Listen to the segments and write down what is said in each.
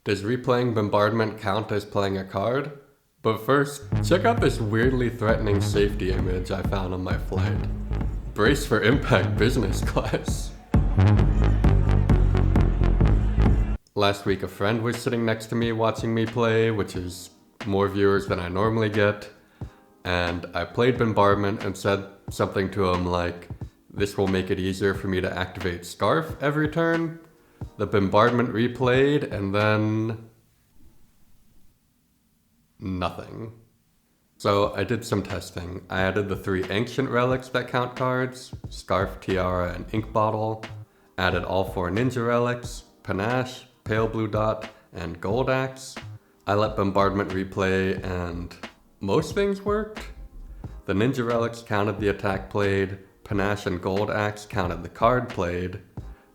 Does replaying Bombardment count as playing a card? But first, check out this weirdly threatening safety image I found on my flight. Brace for impact business class. Last week a friend was sitting next to me watching me play, which is more viewers than I normally get, and I played Bombardment and said something to him like, "This will make it easier for me to activate Scarf every turn." The Bombardment replayed, and then nothing. So I did some testing. I added the 3 ancient relics that count cards, Scarf, Tiara, and Ink Bottle. Added all 4 ninja relics, Panache, Pale Blue Dot, and Gold Axe. I let Bombardment replay and most things worked. The ninja relics counted the attack played, Panache and Gold Axe counted the card played.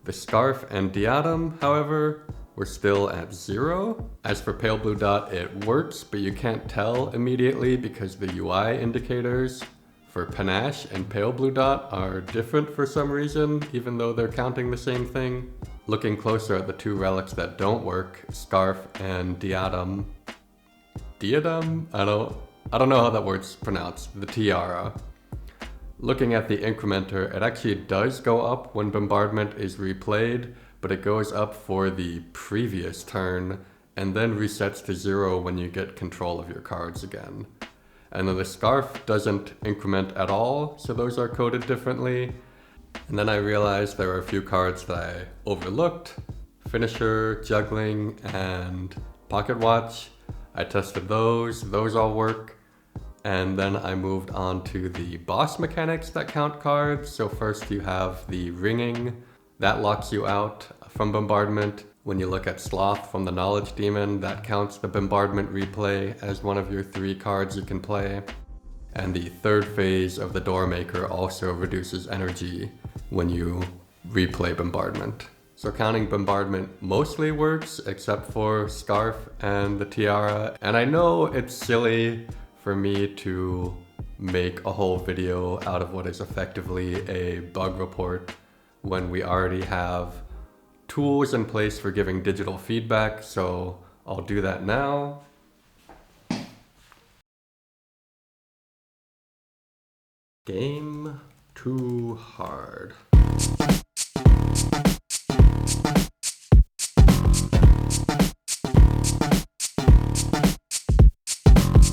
The Scarf and Diadem, however, were still at 0. As for Pale Blue Dot, it works, but you can't tell immediately because the UI indicators for Panache and Pale Blue Dot are different for some reason, even though they're counting the same thing. Looking closer at the 2 relics that don't work, Scarf and Diadem. Diadem? I don't know how that word's pronounced. The Tiara. Looking at the incrementer, it actually does go up when Bombardment is replayed, but it goes up for the previous turn and then resets to 0 when you get control of your cards again. And then the Scarf doesn't increment at all, so those are coded differently. And then I realized there were a few cards that I overlooked: Finisher, Juggling, and Pocket Watch. I tested those all work. And then I moved on to the boss mechanics that count cards. So first you have the ringing. That locks you out from Bombardment. When you look at Sloth from the Knowledge Demon, that counts the Bombardment replay as one of your 3 cards you can play. And the 3rd phase of the Doormaker also reduces energy when you replay Bombardment. So counting Bombardment mostly works, except for Scarf and the Tiara. And I know it's silly for me to make a whole video out of what is effectively a bug report when we already have tools in place for giving digital feedback, so I'll do that now. Game too hard.